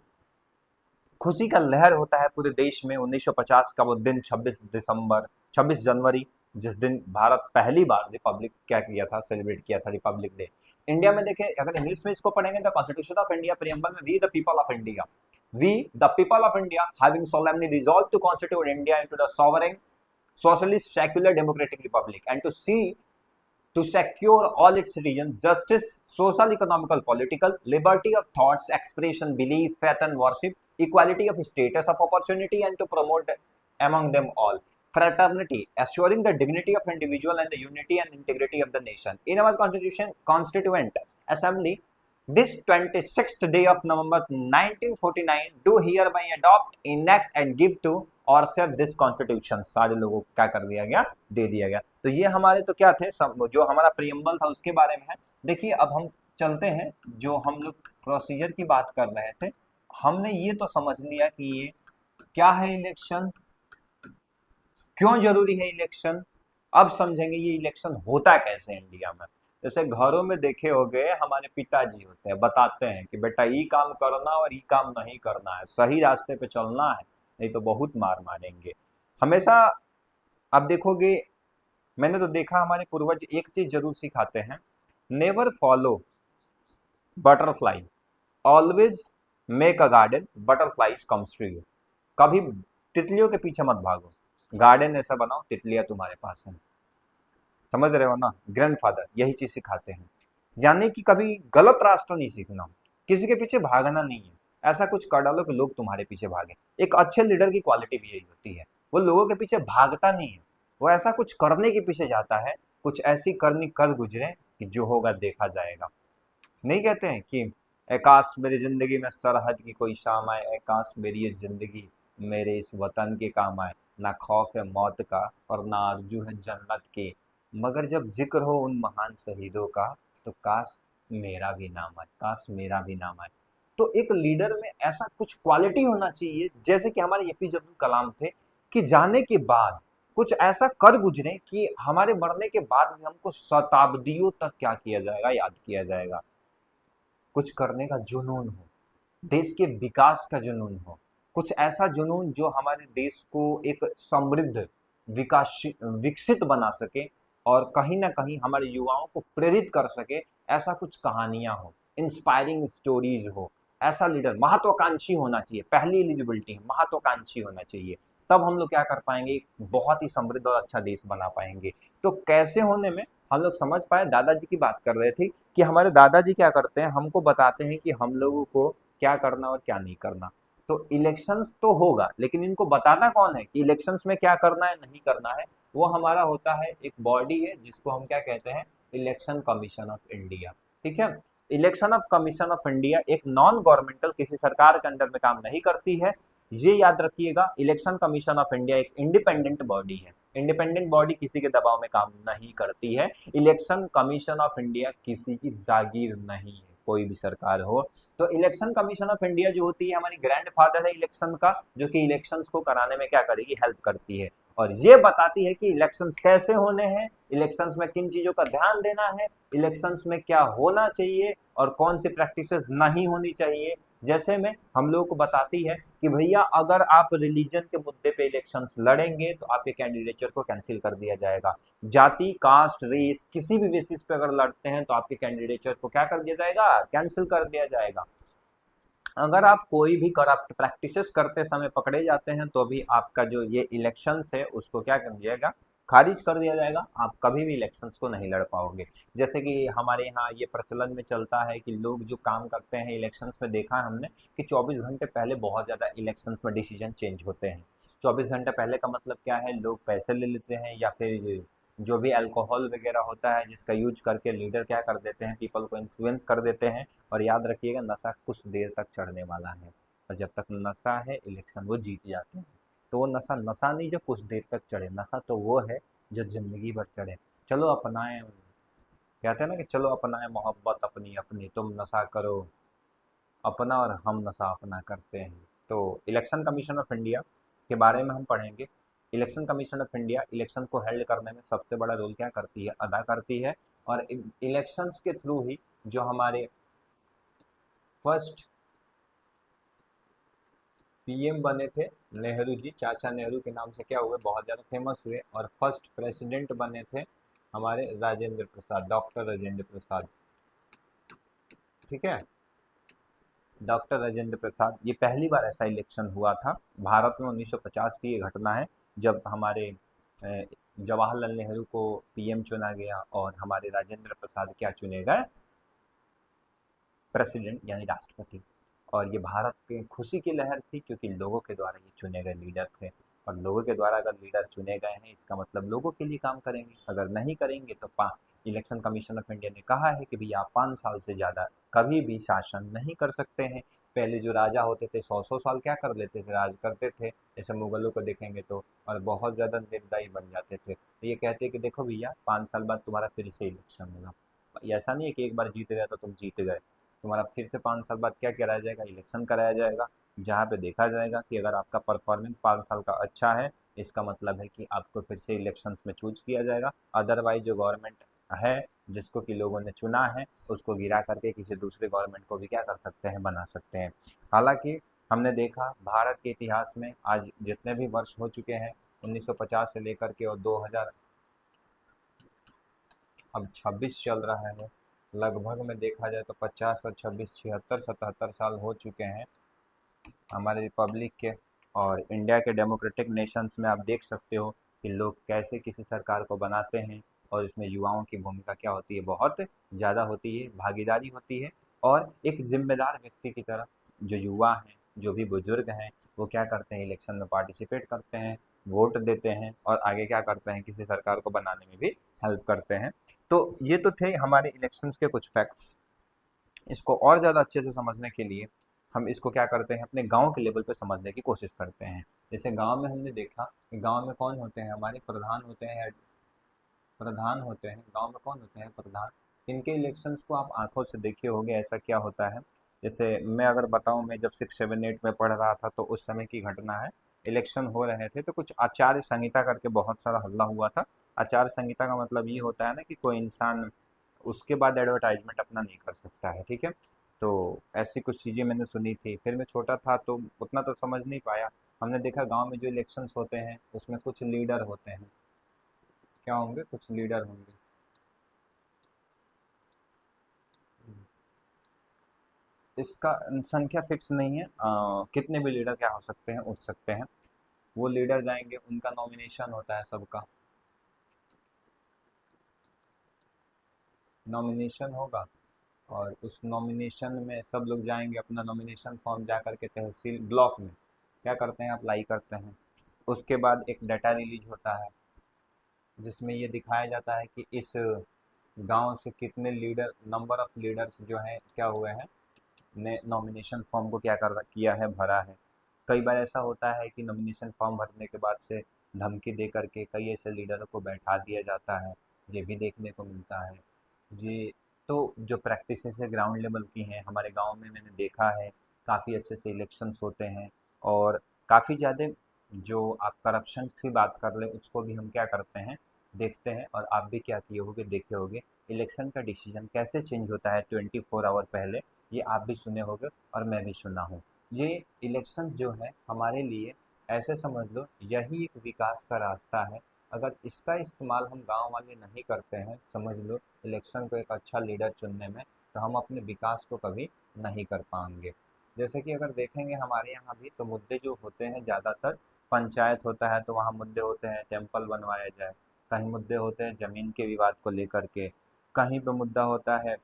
खुशी का लहर होता है पूरे देश में। 1950 का वो दिन 26 जनवरी, जिस दिन भारत पहली बार रिपब्लिक क्या किया था, सेलिब्रेट किया था, रिपब्लिक डे। इंडिया में देखें, अगर इंग्लिश में इसको पढ़ेंगे तो कॉन्स्टिट्यूशन ऑफ इंडिया प्रियम्बल में, we the people of India, we the people of India having solemnly resolved to constitute India into the sovereign socialist secular democratic republic and to secure all its citizens justice, social, economical, political, liberty of thoughts, expression, belief, faith and worship, equality of status of opportunity, and to promote among them all fraternity, assuring the dignity of individual and the unity and integrity of the nation. In our constitution, constituent assembly, This 26th day of November 1949 do hereby adopt, enact and give to ourselves this constitution। सारे लोगों को क्या कर दिया गया, दे दिया गया। तो ये हमारे तो क्या थे, सब जो हमारा प्रियम्बल था उसके बारे में है। देखिए अब हम चलते हैं, जो हम लोग प्रोसीजर की बात कर रहे थे, हमने ये तो समझ लिया कि ये क्या है इलेक्शन, क्यों जरूरी है इलेक्शन। अब समझेंगे ये इलेक्शन होता कैसे इंडिया में। जैसे घरों में देखे होंगे, हमारे पिताजी होते हैं, बताते हैं कि बेटा ये काम करना और ये काम नहीं करना है, सही रास्ते पे चलना है, नहीं तो बहुत मार मारेंगे हमेशा। अब देखोगे, मैंने तो देखा हमारे पूर्वज एक चीज जरूर सिखाते हैं, never follow butterfly, always make a garden, butterflies comes to you. कभी तितलियों के पीछे मत भागो, गार्डन ऐसा बनाओ तितलियां तुम्हारे पास हैं। समझ रहे हो ना, ग्रैंडफादर यही चीज सिखाते हैं। यानी कि कभी गलत रास्ता नहीं सीखना, किसी के पीछे भागना नहीं है, ऐसा कुछ कर डालो कि लोग तुम्हारे पीछे भागे। एक अच्छे लीडर की क्वालिटी भी यही होती है, वो लोगों के पीछे भागता नहीं है, वो ऐसा कुछ करने के पीछे जाता है, कुछ ऐसी करनी कर गुजरे कि जो होगा देखा जाएगा। नहीं कहते हैं कि ए काश मेरी जिंदगी में सरहद की कोई शाम आए, ए काश मेरी ये जिंदगी मेरे इस वतन के काम आए, ना खौफ है मौत का और ना आरजू है जन्नत की, मगर जब जिक्र हो उन महान शहीदों का तो काश मेरा भी नाम आए, काश मेरा भी नाम आए। तो एक लीडर में ऐसा कुछ क्वालिटी होना चाहिए, जैसे कि हमारे एपीजे अब्दुल कलाम थे, कि जाने के बाद कुछ ऐसा कर गुजरे कि हमारे मरने के बाद भी हमको शताब्दियों तक क्या किया जाएगा, याद किया जाएगा। कुछ करने का जुनून हो, देश के विकास का जुनून हो, कुछ ऐसा जुनून जो हमारे देश को एक समृद्ध विकास विकसित बना सके और कहीं ना कहीं हमारे युवाओं को प्रेरित कर सके। ऐसा कुछ कहानियां हो, इंस्पायरिंग स्टोरीज हो। ऐसा लीडर महत्वाकांक्षी होना चाहिए, पहली एलिजिबिलिटी है महत्वाकांक्षी होना चाहिए। तब हम लोग क्या कर पाएंगे, बहुत ही समृद्ध और अच्छा देश बना पाएंगे। तो कैसे होने में हम लोग समझ पाए, दादाजी की बात कर रहे थे कि हमारे दादाजी क्या करते हैं, हमको बताते हैं कि हम लोगों को क्या करना और क्या नहीं करना। तो इलेक्शंस तो होगा, लेकिन इनको बताना कौन है कि इलेक्शंस में क्या करना है नहीं करना है। वो हमारा होता है एक बॉडी है जिसको हम क्या कहते हैं, इलेक्शन कमीशन ऑफ इंडिया। ठीक है, election of commission of India एक नॉन गवर्नमेंटल, किसी सरकार के अंडर में काम नहीं करती है। ये याद रखिएगा, इलेक्शन कमीशन ऑफ इंडिया एक इंडिपेंडेंट बॉडी है। इंडिपेंडेंट बॉडी किसी के दबाव में काम नहीं करती है। इलेक्शन कमीशन ऑफ इंडिया किसी की जागीर नहीं है, कोई भी सरकार हो। तो इलेक्शन कमीशन ऑफ इंडिया जो होती है हमारी ग्रैंडफादर है इलेक्शन का, जो कि इलेक्शंस को कराने में क्या करेगी, हेल्प करती है। और ये बताती है कि इलेक्शंस कैसे होने हैं, इलेक्शंस में किन चीजों का ध्यान देना है, इलेक्शंस में क्या होना चाहिए और कौन सी प्रैक्टिसेस नहीं होनी चाहिए। जैसे में हम लोगों को बताती है कि भैया अगर आप रिलीजन के मुद्दे पे इलेक्शंस लड़ेंगे तो आपके कैंडिडेचर को कैंसिल कर दिया जाएगा। जाति, कास्ट, रेस किसी भी बेसिस पे अगर लड़ते हैं तो आपके कैंडिडेचर को क्या कर दिया जाएगा, कैंसिल कर दिया जाएगा। अगर आप कोई भी करप्ट प्रैक्टिसेस करते समय पकड़े जाते हैं तो भी आपका जो ये इलेक्शंस है उसको क्या कर दिया जाएगा, खारिज कर दिया जाएगा। आप कभी भी इलेक्शंस को नहीं लड़ पाओगे। जैसे कि हमारे यहाँ ये प्रचलन में चलता है कि लोग जो काम करते हैं इलेक्शंस में, देखा है हमने कि 24 घंटे पहले बहुत ज़्यादा इलेक्शंस में डिसीजन चेंज होते हैं। 24 घंटे पहले का मतलब क्या है, लोग पैसे ले लेते हैं या फिर जो भी अल्कोहल वगैरह होता है जिसका यूज करके लीडर क्या कर देते हैं, पीपल को इन्फ्लुएंस कर देते हैं। और याद रखिएगा, नशा कुछ देर तक चढ़ने वाला है, और जब तक नशा है इलेक्शन वो जीत जाते हैं। तो वो नशा नशा नहीं जो कुछ देर तक चढ़े, नशा तो वो है जो जिंदगी भर चढ़े। चलो अपनाएं, कहते हैं ना कि चलो अपनाएं मोहब्बत अपनी अपनी, तुम नशा करो अपना और हम नशा अपना करते हैं। तो इलेक्शन कमीशन ऑफ इंडिया के बारे में हम पढ़ेंगे। Election commission of India election को हेल्ड करने में सबसे बड़ा रोल क्या करती है, अदा करती है। और इलेक्शंस के थ्रू ही जो हमारे फर्स्ट पीएम बने थे नेहरू जी, चाचा नेहरू के नाम से क्या हुए, बहुत ज़्यादा फेमस हुए। और फर्स्ट प्रेसिडेंट बने थे हमारे राजेंद्र प्रसाद, डॉक्टर राजेंद्र प्रसाद। ठीक है, डॉक्टर राजेंद्र प्रसाद, ये पहली बार ऐसा इलेक्शन हुआ था भारत में। 1950 की ये घटना है जब हमारे जवाहरलाल नेहरू को पीएम चुना गया और हमारे राजेंद्र प्रसाद क्या चुने गए, प्रेसिडेंट यानी राष्ट्रपति। और ये भारत की खुशी की लहर थी क्योंकि लोगों के द्वारा ये चुने गए लीडर थे। और लोगों के द्वारा अगर लीडर चुने गए हैं इसका मतलब लोगों के लिए काम करेंगे, अगर नहीं करेंगे तो इलेक्शन कमीशन ऑफ इंडिया ने कहा है कि भैया आप 5 साल से ज़्यादा कभी भी शासन नहीं कर सकते हैं। पहले जो राजा होते थे 100-100 साल क्या कर लेते थे, राज करते थे, जैसे मुगलों को देखेंगे तो, और बहुत ज़्यादा निर्दयी बन जाते थे। तो ये कहते हैं कि देखो भैया 5 साल बाद तुम्हारा फिर से इलेक्शन होगा। ऐसा नहीं है कि एक बार जीत गए तो तुम जीत गए, तुम्हारा फिर से 5 साल बाद क्या कराया जाएगा, इलेक्शन कराया जाएगा, जहाँ पे देखा जाएगा कि अगर आपका परफॉर्मेंस 5 साल का अच्छा है, इसका मतलब है कि आपको फिर से इलेक्शंस में चूज किया जाएगा। अदरवाइज जो गवर्नमेंट है, जिसको कि लोगों ने चुना है, उसको गिरा करके किसी दूसरे गवर्नमेंट को भी क्या कर सकते हैं, बना सकते हैं। हालांकि हमने देखा भारत के इतिहास में आज जितने भी वर्ष हो चुके हैं, 1950 से लेकर के और 2000 अब 26 चल रहा है, लगभग में देखा जाए तो 50 और 26 76 77 साल हो चुके हैं हमारे रिपब्लिक के। और इंडिया के डेमोक्रेटिक नेशंस में आप देख सकते हो कि लोग कैसे किसी सरकार को बनाते हैं, और इसमें युवाओं की भूमिका क्या होती है, बहुत ज़्यादा होती है, भागीदारी होती है। और एक जिम्मेदार व्यक्ति की तरह जो युवा हैं, जो भी बुजुर्ग हैं, वो क्या करते हैं, इलेक्शन में पार्टिसिपेट करते हैं, वोट देते हैं, और आगे क्या करते हैं, किसी सरकार को बनाने में भी हेल्प करते हैं। तो ये तो थे हमारे इलेक्शंस के कुछ फैक्ट्स। इसको और ज़्यादा अच्छे से समझने के लिए हम इसको क्या करते हैं, अपने गांव के लेवल पे समझने की कोशिश करते हैं। जैसे गांव में हमने देखा कि गांव में कौन होते हैं, हमारे प्रधान होते हैं, प्रधान होते हैं गांव में, कौन होते हैं, प्रधान। इनके इलेक्शंस को आप आंखों से देखे होंगे, ऐसा क्या होता है। जैसे मैं अगर बताऊं, मैं जब 6 7 8 में पढ़ रहा था तो उस समय की घटना है, इलेक्शन हो रहे थे तो कुछ आचार संहिता करके बहुत सारा हल्ला हुआ था। आचार संहिता का मतलब ये होता है ना कि कोई इंसान उसके बाद एडवर्टाइजमेंट अपना नहीं कर सकता है, ठीक है। तो ऐसी कुछ चीज़ें मैंने सुनी थी, फिर मैं छोटा था तो उतना तो समझ नहीं पाया। हमने देखा गांव में जो इलेक्शंस होते हैं उसमें कुछ लीडर होते हैं, क्या होंगे, कुछ लीडर होंगे। इसका संख्या फिक्स नहीं है, कितने भी लीडर क्या हो सकते हैं, उठ सकते हैं। वो लीडर जाएंगे, उनका नॉमिनेशन होता है सबका, नॉमिनेशन होगा, और उस नॉमिनेशन में सब लोग जाएंगे, अपना नॉमिनेशन फॉर्म जा करके तहसील ब्लॉक में क्या करते हैं, अप्लाई करते हैं। उसके बाद एक डाटा रिलीज होता है, जिसमें ये दिखाया जाता है कि इस गांव से कितने लीडर, नंबर ऑफ लीडर्स जो हैं क्या हुए हैं, ने नॉमिनेशन फॉर्म को क्या कर किया है, भरा है। कई बार ऐसा होता है कि नॉमिनेशन फॉर्म भरने के बाद से धमकी दे करके कई ऐसे लीडरों को बैठा दिया जाता है, ये भी देखने को मिलता है। ये तो जो प्रैक्टिस है ग्राउंड लेवल की हैं, हमारे गांव में मैंने देखा है काफ़ी अच्छे से इलेक्शंस होते हैं। और काफ़ी ज़्यादा जो आप करप्शन की बात कर ले उसको भी हम क्या करते हैं, देखते हैं। और आप भी क्या किए होगे, देखे होगे इलेक्शन का डिसीजन कैसे चेंज होता है 24 आवर पहले, ये आप भी सुने होंगे और मैं भी सुना हूँ। ये इलेक्शंस जो है हमारे लिए, ऐसे समझ लो यही एक विकास का रास्ता है। अगर इसका इस्तेमाल हम गांव वाले नहीं करते हैं, समझ लो इलेक्शन को एक अच्छा लीडर चुनने में, तो हम अपने विकास को कभी नहीं कर पाएंगे। जैसे कि अगर देखेंगे हमारे यहाँ भी तो मुद्दे जो होते हैं ज़्यादातर, पंचायत होता है तो वहाँ मुद्दे होते हैं टेम्पल बनवाया जाए, कहीं मुद्दे होते हैं ज़मीन के विवाद को लेकर के, कहीं पे मुद्दा होता है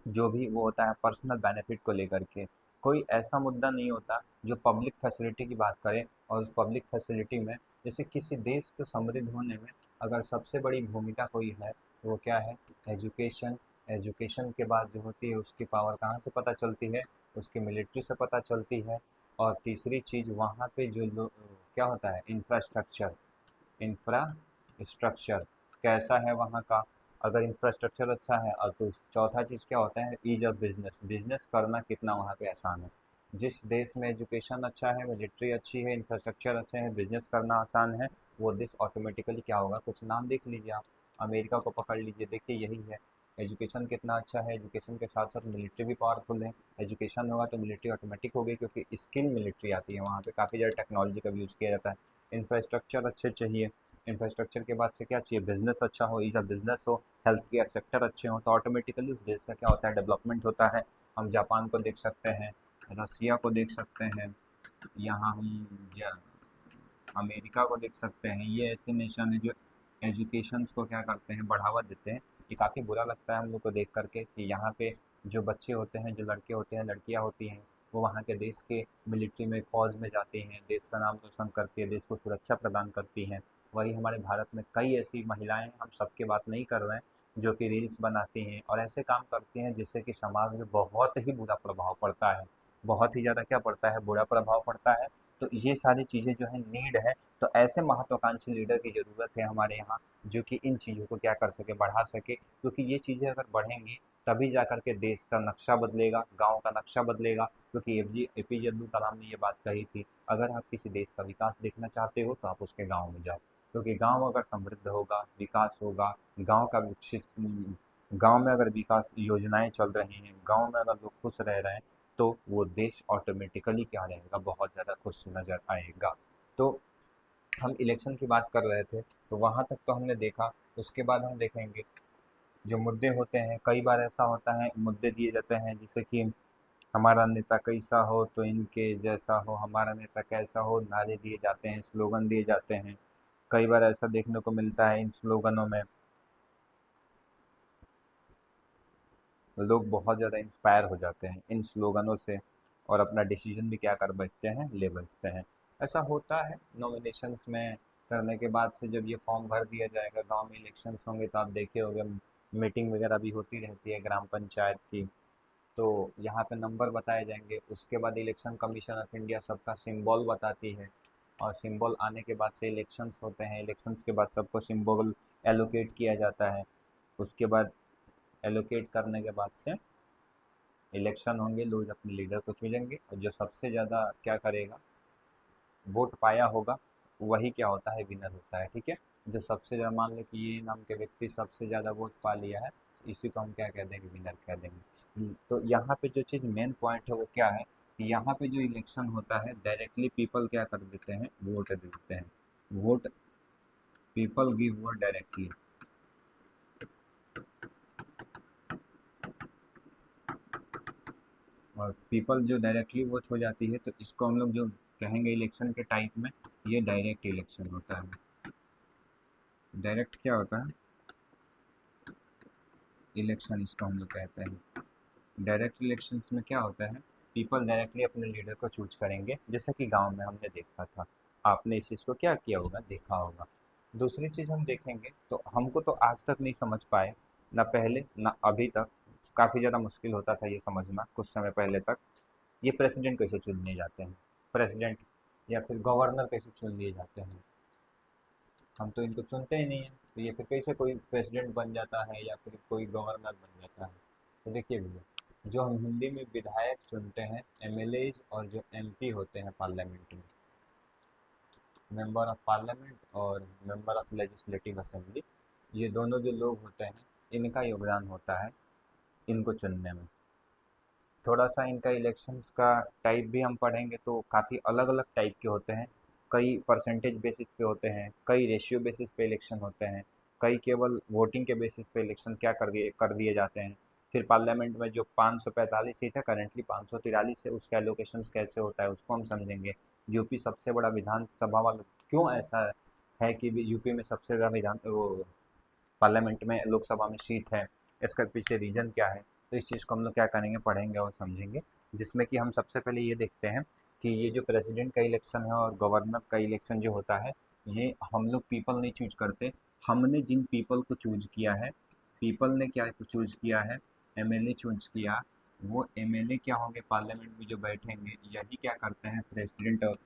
जो भी वो होता है पर्सनल बेनिफिट को लेकर के। कोई ऐसा मुद्दा नहीं होता जो पब्लिक फैसिलिटी की बात करे, और उस पब्लिक फैसिलिटी में जैसे किसी देश को समृद्ध होने में अगर सबसे बड़ी भूमिका कोई है तो वो क्या है, एजुकेशन। एजुकेशन के बाद जो होती है उसकी पावर कहाँ से पता चलती है, उसकी मिलिट्री से पता चलती है। और तीसरी चीज़ वहाँ पे जो लोग क्या होता है, इंफ्रास्ट्रक्चर। इंफ्रास्ट्रक्चर कैसा है वहाँ का, अगर इंफ्रास्ट्रक्चर अच्छा है, और तो चौथा चीज़ क्या होता है, ईज ऑफ बिजनेस, बिजनेस करना कितना वहाँ पे आसान है। जिस देश में एजुकेशन अच्छा है, मिलिट्री अच्छी है, इंफ्रास्ट्रक्चर अच्छे हैं, बिजनेस करना आसान है, वो देश ऑटोमेटिकली क्या होगा, कुछ नाम देख लीजिए आप, अमेरिका को पकड़ लीजिए, देखिए यही है। एजुकेशन कितना अच्छा है, एजुकेशन के साथ साथ मिलिट्री भी पावरफुल है। एजुकेशन होगा तो मिलिट्री ऑटोमेटिक होगी, क्योंकि स्किल मिलिट्री आती है वहाँ पे, काफ़ी ज़्यादा टेक्नोलॉजी का भी यूज़ किया जाता है। इंफ्रास्ट्रक्चर अच्छे चाहिए, इंफ्रास्ट्रक्चर के बाद से क्या चाहिए, बिजनेस अच्छा हो, ईज ऑफ बिजनेस हो, हेल्थ केयर सेक्टर अच्छे हो, तो ऑटोमेटिकली उस देश का क्या होता है, डेवलपमेंट होता है। हम जापान को देख सकते हैं, रसिया को देख सकते हैं, यहाँ हम अमेरिका को देख सकते हैं। ये ऐसे नेशन है जो एजुकेशंस को क्या करते हैं, बढ़ावा देते हैं। ये काफ़ी बुरा लगता है हम लोग को देख करके कि यहाँ पे जो बच्चे होते हैं, जो लड़के होते हैं, लड़कियाँ होती हैं, वो वहाँ के देश के मिलिट्री में, फौज में जाती हैं, देश का नाम रोशन करती है, देश को सुरक्षा प्रदान करती हैं। वही हमारे भारत में कई ऐसी महिलाएं हैं, हम सबकी बात नहीं कर रहे हैं, जो कि रील्स बनाती हैं और ऐसे काम करती हैं जिससे कि समाज में बहुत ही बुरा प्रभाव पड़ता है, बहुत ही ज़्यादा क्या पड़ता है, बुरा प्रभाव पड़ता है। तो ये सारी चीज़ें जो है नीड है, तो ऐसे महत्वाकांक्षी लीडर की ज़रूरत है हमारे यहाँ, जो कि इन चीज़ों को क्या कर सके, बढ़ा सके, क्योंकि ये चीज़ें अगर बढ़ेंगी तभी जा कर के देश का नक्शा बदलेगा, गाँव का नक्शा बदलेगा। क्योंकि एपीजे अब्दुल कलाम ने ये बात कही थी, अगर आप किसी देश का विकास देखना चाहते हो तो आप उसके गाँव में जाओ, क्योंकि गाँव अगर समृद्ध होगा, विकास होगा, गाँव का विकसित, गाँव में अगर विकास योजनाएं चल रही हैं, गाँव में अगर लोग खुश रह रहे हैं, तो वो देश ऑटोमेटिकली क्या रहेगा, बहुत ज़्यादा खुश नज़र आएगा। तो हम इलेक्शन की बात कर रहे थे, तो वहाँ तक तो हमने देखा। उसके बाद हम देखेंगे जो मुद्दे होते हैं, कई बार ऐसा होता है मुद्दे दिए जाते हैं जैसे कि हमारा नेता कैसा हो तो इनके जैसा हो, हमारा नेता कैसा हो, नारे दिए जाते हैं, स्लोगन दिए जाते हैं। कई बार ऐसा देखने को मिलता है इन स्लोगनों में लोग बहुत ज़्यादा इंस्पायर हो जाते हैं इन स्लोगनों से, और अपना डिसीजन भी क्या कर बैठते हैं, ले बैठते हैं। ऐसा होता है नॉमिनेशंस में करने के बाद से, जब ये फॉर्म भर दिया जाएगा, गांव में इलेक्शंस होंगे तो आप देखे होंगे मीटिंग वगैरह भी होती रहती है ग्राम पंचायत की। तो यहाँ पे नंबर बताए जाएंगे, उसके बाद इलेक्शन कमीशन ऑफ इंडिया सबका सिंबल बताती है, और सिंबल आने के बाद से इलेक्शंस होते हैं, इलेक्शंस के बाद सबको सिंबल एलोकेट किया जाता है। उसके बाद एलोकेट करने के बाद से इलेक्शन होंगे, लोग अपने लीडर को चुनेंगे, और जो सबसे ज़्यादा क्या करेगा, वोट पाया होगा, वही क्या होता है, विनर होता है। ठीक है, जो सबसे ज़्यादा, मान लो कि ये नाम के व्यक्ति सबसे ज़्यादा वोट पा लिया है, इसी को हम क्या कह देंगे, विनर कह देंगे। तो यहाँ पे जो चीज़ मेन पॉइंट है वो क्या है, कि यहाँ पे जो इलेक्शन होता है डायरेक्टली पीपल क्या कर देते हैं, वोट दे देते हैं। Vote, people give vote directly. और पीपल जो डायरेक्टली वोट हो जाती है, तो इसको हम लोग जो कहेंगे इलेक्शन के टाइप में, ये डायरेक्ट इलेक्शन होता है। डायरेक्ट क्या होता है, इलेक्शन इसको हम लोग कहते हैं। डायरेक्ट इलेक्शंस में क्या होता है, पीपल डायरेक्टली अपने लीडर को चूज करेंगे, जैसा कि गांव में हमने देखा था। आपने इस चीज़ को क्या किया होगा, देखा होगा। दूसरी चीज़ हम देखेंगे, तो हमको तो आज तक नहीं समझ पाए, ना पहले ना अभी तक, काफ़ी ज़्यादा मुश्किल होता था ये समझना कुछ समय पहले तक, ये प्रेसिडेंट कैसे चुनने जाते हैं, प्रेसिडेंट या फिर गवर्नर कैसे चुन लिए जाते हैं। हम तो इनको चुनते ही नहीं है, तो ये फिर कैसे कोई प्रेसिडेंट बन जाता है या फिर कोई गवर्नर बन जाता है। तो देखिए भैया, जो हम हिंदी में विधायक चुनते हैं, एमएलएज, और जो एमपी होते हैं पार्लियामेंट में, मेंबर ऑफ पार्लियामेंट और मेंबर ऑफ लेजिस्लेटिव असेंबली, ये दोनों जो लोग होते हैं, इनका योगदान होता है इनको चुनने में। थोड़ा सा इनका इलेक्शंस का टाइप भी हम पढ़ेंगे तो काफ़ी अलग अलग टाइप के होते हैं। कई परसेंटेज बेसिस पे होते हैं, कई रेशियो बेसिस पे इलेक्शन होते हैं, कई केवल वोटिंग के बेसिस पे इलेक्शन क्या कर दिए जाते हैं। फिर पार्लियामेंट में जो 545 सीट है, करेंटली 543 है, उसका एलोकेशन कैसे होता है उसको हम समझेंगे। यूपी सबसे बड़ा विधानसभा वाला, क्यों ऐसा है कि यूपी में सबसे ज़्यादा विधान वो पार्लियामेंट में, लोकसभा में सीट है, इसका पीछे रीजन क्या है। तो इस चीज़ को हम लोग क्या करेंगे, पढ़ेंगे और समझेंगे। जिसमें कि हम सबसे पहले ये देखते हैं कि ये जो प्रेसिडेंट का इलेक्शन है और गवर्नर का इलेक्शन जो होता है, ये हम लोग पीपल नहीं चूज करते, हमने जिन पीपल को चूज किया है, पीपल ने क्या चूज किया है, एमएलए चूज किया, वो एमएलए क्या होंगे, पार्लियामेंट में जो बैठेंगे, यही क्या करते हैं, प्रेसिडेंट, और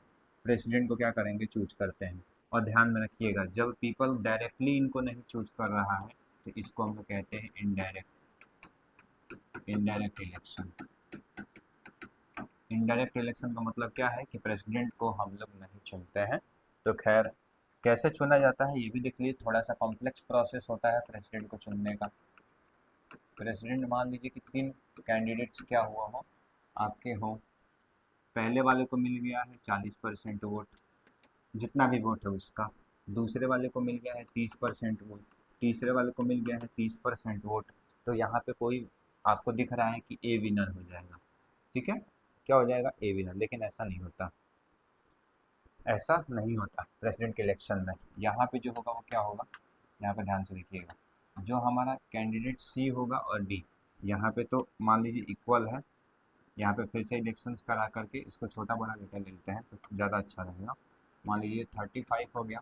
प्रेसिडेंट को क्या करेंगे, चूज करते हैं। और ध्यान में रखिएगा, जब पीपल डायरेक्टली इनको नहीं चूज कर रहा है, तो इसको हम लोग कहते हैं इनडायरेक्ट इलेक्शन। इनडायरेक्ट इलेक्शन का मतलब क्या है, कि प्रेसिडेंट को हम लोग नहीं चुनते हैं। तो खैर, कैसे चुना जाता है ये भी देख लीजिए, थोड़ा सा कॉम्प्लेक्स प्रोसेस होता है प्रेसिडेंट को चुनने का। प्रेसिडेंट, मान लीजिए कि 3 कैंडिडेट्स क्या हुआ हो, आपके हो, पहले वाले को मिल गया है 40% वोट, जितना भी वोट है उसका, दूसरे वाले को मिल गया है 30% वोट, तीसरे वाले को मिल गया है 30% वोट। तो यहाँ पे कोई आपको दिख रहा है कि ए विनर हो जाएगा। ठीक है, क्या हो जाएगा, ए विनर। लेकिन ऐसा नहीं होता, ऐसा नहीं होता प्रेसिडेंट के इलेक्शन में। यहाँ पे जो होगा वो क्या होगा, यहाँ पे ध्यान से देखिएगा, जो हमारा कैंडिडेट सी होगा और डी, यहाँ पे तो मान लीजिए इक्वल है, यहाँ पे फिर से इलेक्शंस करा करके इसको छोटा बड़ा लेटर ले लेते हैं तो ज़्यादा अच्छा रहेगा। मान लीजिए 35 हो गया,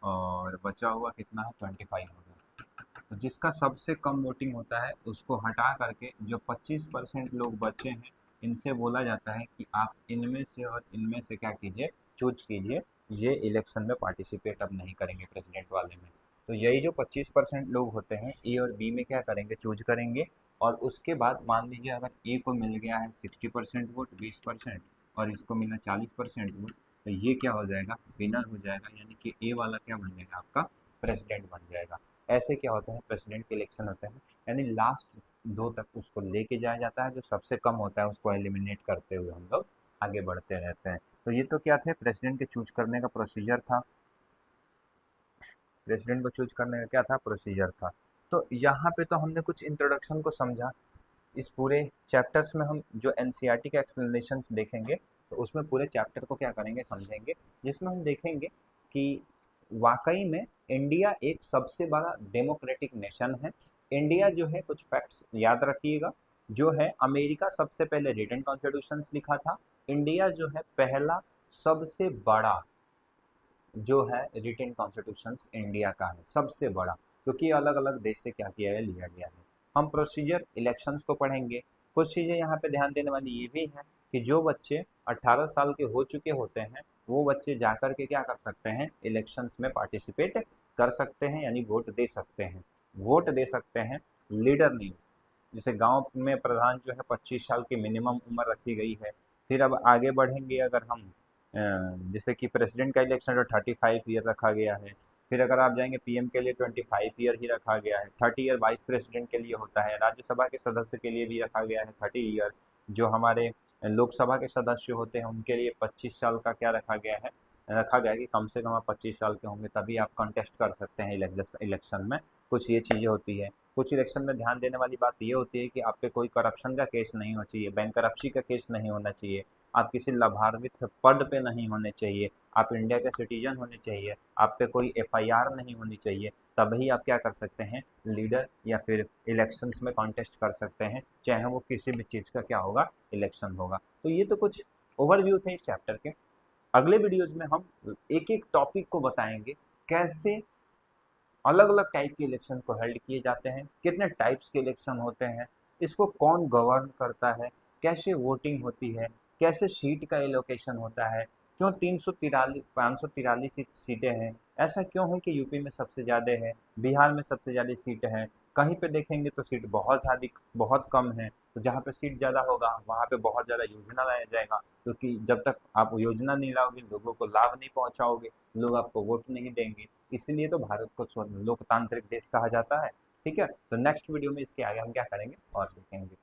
और बचा हुआ कितना है, 25 हो गया। तो जिसका सबसे कम वोटिंग होता है उसको हटा करके जो 25% लोग बचे हैं इनसे बोला जाता है कि आप इनमें से और इनमें से क्या कीजिए, चूज कीजिए, ये इलेक्शन में पार्टिसिपेट अब नहीं करेंगे प्रेसिडेंट वाले में। तो यही जो 25% लोग होते हैं ए और बी में क्या करेंगे, चूज करेंगे। और उसके बाद मान लीजिए अगर ए को मिल गया है 60% वोट, 20%, और इसको मिला 40% वोट, तो ये क्या हो जाएगा, विनर हो जाएगा, यानी कि ए वाला क्या बन जाएगा, आपका प्रेसिडेंट बन जाएगा। ऐसे क्या होता है, प्रेसिडेंट के इलेक्शन होते हैं, यानी लास्ट दो तक उसको लेके जाया जाता है, जो सबसे कम होता है उसको एलिमिनेट करते हुए हम लोग आगे बढ़ते रहते हैं। तो ये तो क्या थे, प्रेसिडेंट के चूज करने का प्रोसीजर था, प्रेसिडेंट को चूज करने का क्या था, प्रोसीजर था। तो यहाँ पे तो हमने कुछ इंट्रोडक्शन को समझा। इस पूरे चैप्टर्स में हम जो एनसीईआरटी के एक्सप्लेनेशंस देखेंगे तो उसमें पूरे चैप्टर को क्या करेंगे, समझेंगे, जिसमें हम देखेंगे कि वाकई में इंडिया एक सबसे बड़ा डेमोक्रेटिक नेशन है। इंडिया जो है, कुछ फैक्ट्स याद रखिएगा, जो है अमेरिका सबसे पहले रिटन कॉन्स्टिट्यूशंस लिखा था, इंडिया जो है पहला सबसे बड़ा जो है रिटेन कॉन्स्टिट्यूशंस इंडिया का है, सबसे बड़ा, क्योंकि अलग अलग देश से क्या किया है, लिया गया है। हम प्रोसीजर इलेक्शंस को पढ़ेंगे। कुछ चीज़ें यहाँ पे ध्यान देने वाली ये भी है कि जो बच्चे 18 साल के हो चुके होते हैं वो बच्चे जाकर के क्या कर सकते हैं, इलेक्शंस में पार्टिसिपेट कर सकते हैं, यानी वोट दे सकते हैं, वोट दे सकते हैं, लीडर नहीं। जैसे गांव में प्रधान जो है 25 साल की मिनिमम उम्र रखी गई है। फिर अब आगे बढ़ेंगे, अगर हम जैसे कि प्रेसिडेंट का इलेक्शन तो 35 ईयर रखा गया है। फिर अगर आप जाएंगे पीएम के लिए 25 ईयर ही रखा गया है। 30 ईयर वाइस प्रेसिडेंट के लिए होता है, राज्यसभा के सदस्य के लिए भी रखा गया है 30 ईयर। जो हमारे लोकसभा के सदस्य होते हैं उनके लिए 25 साल का क्या रखा गया है, रखा गया है कि कम से कम आप 25 साल के होंगे तभी आप कंटेस्ट कर सकते हैं इलेक्शन में। कुछ ये चीज़ें होती है। कुछ इलेक्शन में ध्यान देने वाली बात ये होती है कि आप पे कोई करप्शन का केस नहीं होना चाहिए, बैंकरप्सी का केस नहीं होना चाहिए, आप किसी लाभान्वित पद पे नहीं होने चाहिए, आप इंडिया के सिटीजन होने चाहिए, आप पे कोई एफआईआर नहीं होनी चाहिए, तभी आप क्या कर सकते हैं, लीडर या फिर इलेक्शंस में कॉन्टेस्ट कर सकते हैं, चाहे वो किसी भी चीज़ का क्या होगा, इलेक्शन होगा। तो ये तो कुछ ओवरव्यू थे इस चैप्टर के। अगले वीडियोज में हम एक एक टॉपिक को बताएंगे, कैसे अलग अलग टाइप के इलेक्शन को हेल्ड किए जाते हैं, कितने टाइप्स के इलेक्शन होते हैं, इसको कौन गवर्न करता है, कैसे वोटिंग होती है, कैसे सीट का एलोकेशन होता है, क्यों 543 सीटें हैं, ऐसा क्यों है कि यूपी में सबसे ज़्यादा है, बिहार में सबसे ज़्यादा सीट है, कहीं पे देखेंगे तो सीट बहुत ज़्यादा बहुत कम है। तो जहाँ पे सीट ज़्यादा होगा वहाँ पे बहुत ज़्यादा योजना लाया जाएगा, क्योंकि जब तक आप योजना नहीं लाओगे, लोगों को लाभ नहीं पहुँचाओगे, लोग आपको वोट नहीं देंगे। इसलिए तो भारत को लोकतांत्रिक देश कहा जाता है। ठीक है, तो नेक्स्ट वीडियो में इसके आगे हम क्या करेंगे और देखेंगे।